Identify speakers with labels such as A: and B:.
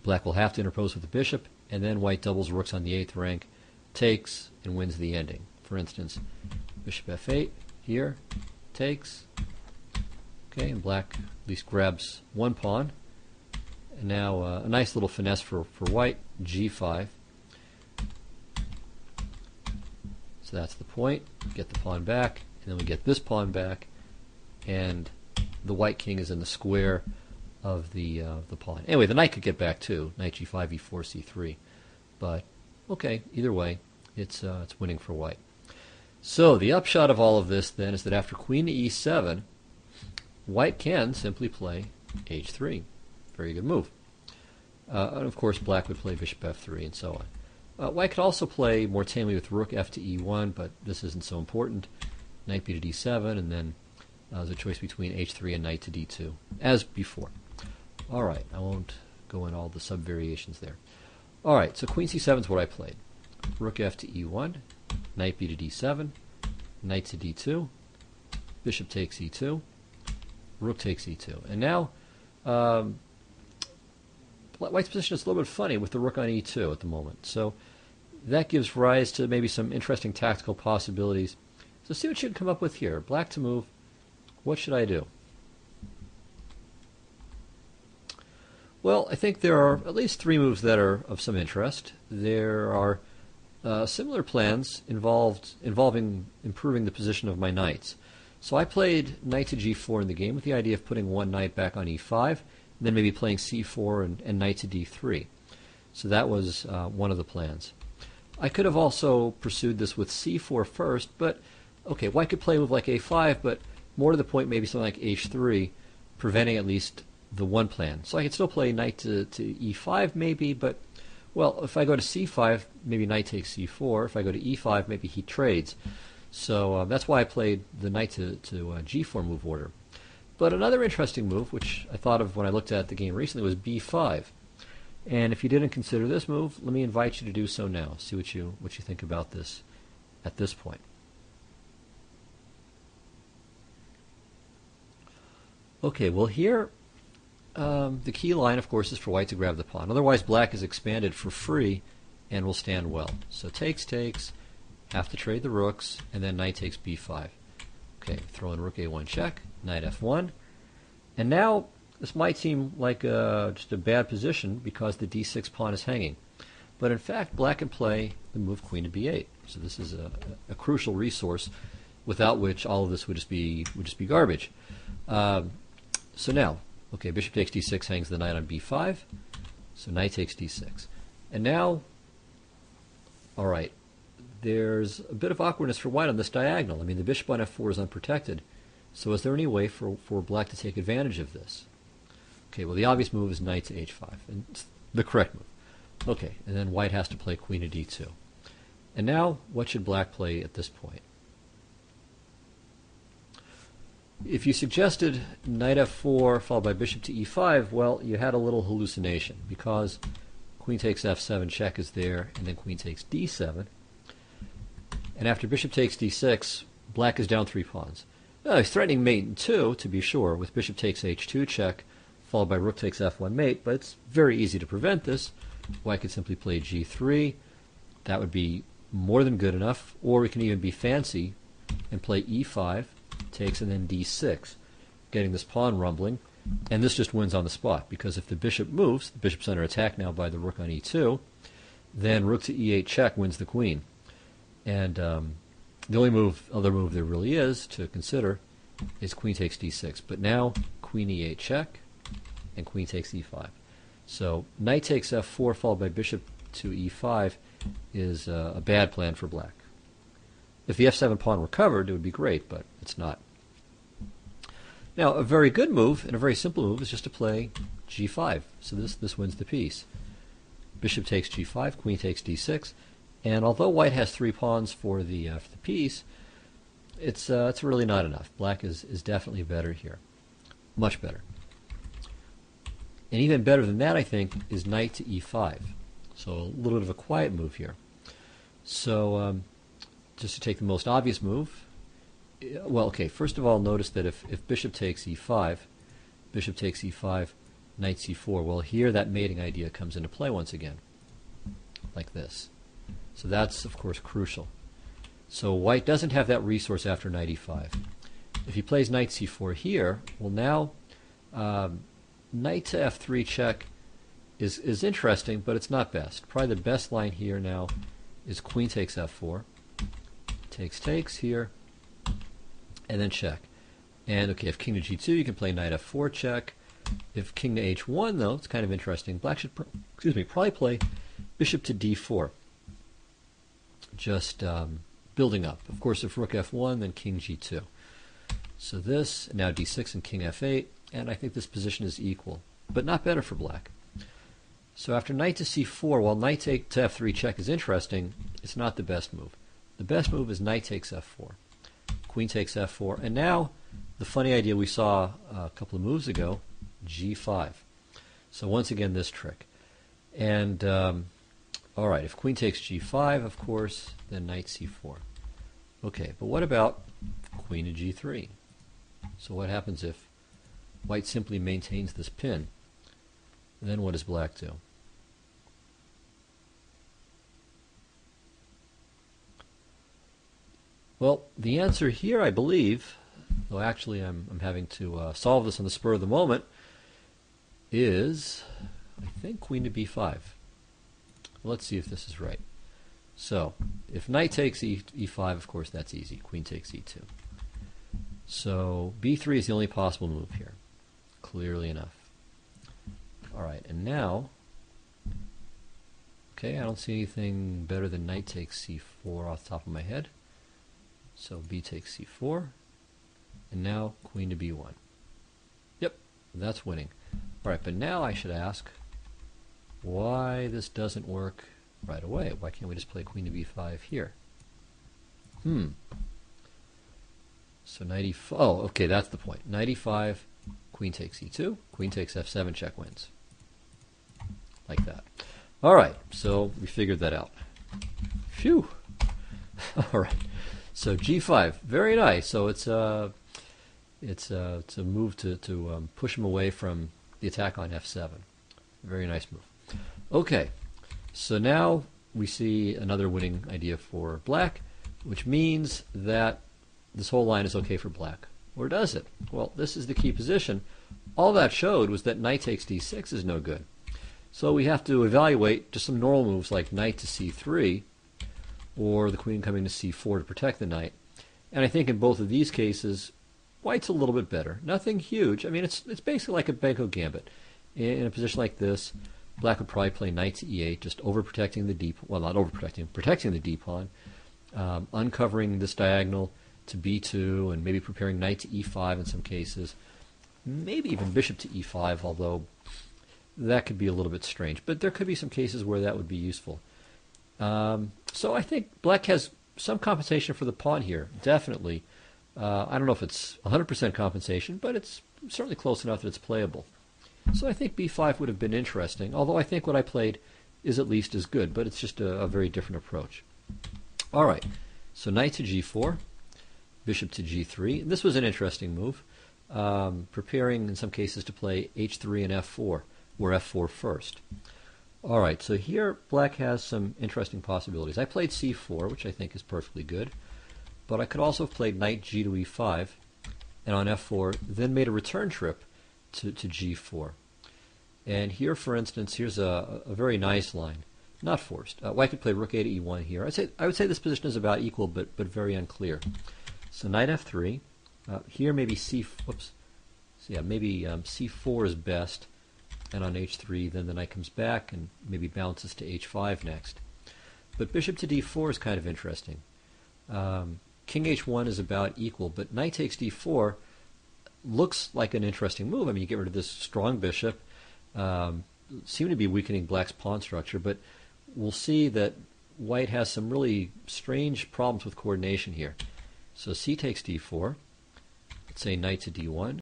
A: Black will have to interpose with the bishop, and then white doubles rooks on the 8th rank, takes, and wins the ending. For instance, bishop f8 here, takes. Okay, and black at least grabs one pawn. And now a nice little finesse for white, g5. So that's the point. Get the pawn back, and then we get this pawn back, and the white king is in the square of the pawn. Anyway, the knight could get back too. Knight g5, e4, c3. But okay, either way, it's winning for white. So the upshot of all of this then is that after queen to e7, white can simply play h3. Very good move. And of course, black would play bishop f3 and so on. White could also play more tamely with rook f to e1, but this isn't so important. Knight b to d7, and then there's a choice between h3 and knight to d2, as before. All right, I won't go in all the sub-variations there. All right, so queen c7 is what I played. Rook f to e1, knight b to d7, knight to d2, bishop takes e2, rook takes e2. And now white's position is a little bit funny with the rook on e2 at the moment. So that gives rise to maybe some interesting tactical possibilities. So see what you can come up with here. Black to move. What should I do? Well, I think there are at least 3 moves that are of some interest. There are similar plans involving improving the position of my knights. So I played knight to g4 in the game with the idea of putting one knight back on e5, and then maybe playing c4 and knight to d3. So that was one of the plans. I could have also pursued this with c4 first, but okay, white could play a move like a5, but more to the point, maybe something like h3, preventing at least the one plan. So I could still play knight to e5 maybe, but, well, if I go to c5, maybe knight takes c4. If I go to e5, maybe he trades. So that's why I played the knight to g4 move order. But another interesting move, which I thought of when I looked at the game recently, was b5. And if you didn't consider this move, let me invite you to do so now. See what you think about this at this point. Okay, well here, the key line, of course, is for white to grab the pawn. Otherwise, black is expanded for free and will stand well. So takes, have to trade the rooks, and then knight takes b5. Okay, throw in rook a1 check, knight f1. And now, this might seem like just a bad position because the d6 pawn is hanging. But in fact, black can play the move queen to b8. So this is a crucial resource without which all of this would just be garbage. So now, okay, bishop takes d6 hangs the knight on b5. So knight takes d6. And now, all right, there's a bit of awkwardness for white on this diagonal. I mean, the bishop on f4 is unprotected. So is there any way for black to take advantage of this? Okay, well, the obvious move is knight to h5, and it's the correct move. Okay, and then white has to play queen to d2. And now, what should black play at this point? If you suggested knight f4 followed by bishop to e5, well, you had a little hallucination because queen takes f7 check is there, and then queen takes d7. And after bishop takes d6, black is down 3 pawns. Now, he's threatening mate in 2, to be sure, with bishop takes h2 check, followed by rook takes f1 mate, but it's very easy to prevent this. White could simply play g3. That would be more than good enough, or we can even be fancy and play e5, takes, and then d6, getting this pawn rumbling, and this just wins on the spot, because if the bishop moves, the bishop's under attack now by the rook on e2, then rook to e8 check wins the queen. And the only other move there really is to consider is queen takes d6. But now queen e8 check and queen takes e5. So knight takes f4 followed by bishop to e5 is a bad plan for black. If the f7 pawn were covered, it would be great, but it's not. Now, a very good move and a very simple move is just to play g5. So this wins the piece. Bishop takes g5, queen takes d6. And although white has 3 pawns for the piece, it's really not enough. Black is definitely better here. Much better. And even better than that, I think, is knight to e5. So a little bit of a quiet move here. So just to take the most obvious move, well, okay, first of all, notice that if bishop takes e5, knight c4. Well, here that mating idea comes into play once again, like this. So that's, of course, crucial. So white doesn't have that resource after knight e5. If he plays knight c4 here, well, now knight to f3 check is interesting, but it's not best. Probably the best line here now is queen takes f4, takes here, and then check. And okay, if king to g2, you can play knight f4 check. If king to h1, though, it's kind of interesting. Black should probably play bishop to d4, just building up. Of course, if rook f1, then king g2. So this, now d6 and king f8, and I think this position is equal, but not better for black. So after knight to c4, while knight to f3 check is interesting, it's not the best move. The best move is knight takes f4, queen takes f4, and now the funny idea we saw a couple of moves ago, g5. So once again, this trick. And all right, if queen takes g5, of course, then knight c4. Okay, but what about queen to g3? So what happens if white simply maintains this pin? Then what does black do? Well, the answer here, I believe, though actually I'm having to solve this on the spur of the moment, is, I think, queen to b5. Let's see if this is right. So, if knight takes e5, of course, that's easy. Queen takes e2. So, b3 is the only possible move here, clearly enough. All right, and now, okay, I don't see anything better than knight takes c4 off the top of my head. So, b takes c4, and now queen to b1. Yep, that's winning. All right, but now I should ask why this doesn't work right away. Why can't we just play queen to b5 here? So knight e5. Oh, okay, that's the point. Knight e5, queen takes e2, queen takes f7, check wins. Like that. All right, so we figured that out. Phew. All right. So g5, very nice. So it's a move to push him away from the attack on f7. Very nice move. Okay, so now we see another winning idea for black, which means that this whole line is okay for black. Or does it? Well, this is the key position. All that showed was that knight takes d6 is no good. So we have to evaluate just some normal moves like knight to c3, or the queen coming to c4 to protect the knight. And I think in both of these cases, white's a little bit better. Nothing huge. I mean, it's basically like a Benko gambit. In a position like this, black would probably play knight to e8, just overprotecting the d, well, not overprotecting, protecting the d pawn, uncovering this diagonal to b2, and maybe preparing knight to e5 in some cases. Maybe even bishop to e5, although that could be a little bit strange. But there could be some cases where that would be useful. So I think black has some compensation for the pawn here, definitely. I don't know if it's 100% compensation, but it's certainly close enough that it's playable. So I think b5 would have been interesting, although I think what I played is at least as good, but it's just a very different approach. All right, so knight to g4, bishop to g3. And this was an interesting move, preparing in some cases to play h3 and f4, or f4 first. All right, so here black has some interesting possibilities. I played c4, which I think is perfectly good, but I could also have played knight g to e5, and on f4, then made a return trip to g4. And here, for instance, here's a very nice line, not forced. White could play rook a to e1 here. I would say this position is about equal, but very unclear. So knight f3. Here maybe maybe c4 is best, and on h3, then the knight comes back and maybe bounces to h5 next. But bishop to d4 is kind of interesting. King h1 is about equal, but knight takes d4 looks like an interesting move. I mean, you get rid of this strong bishop, seem to be weakening black's pawn structure, but we'll see that white has some really strange problems with coordination here. So c takes d4, let's say knight to d1,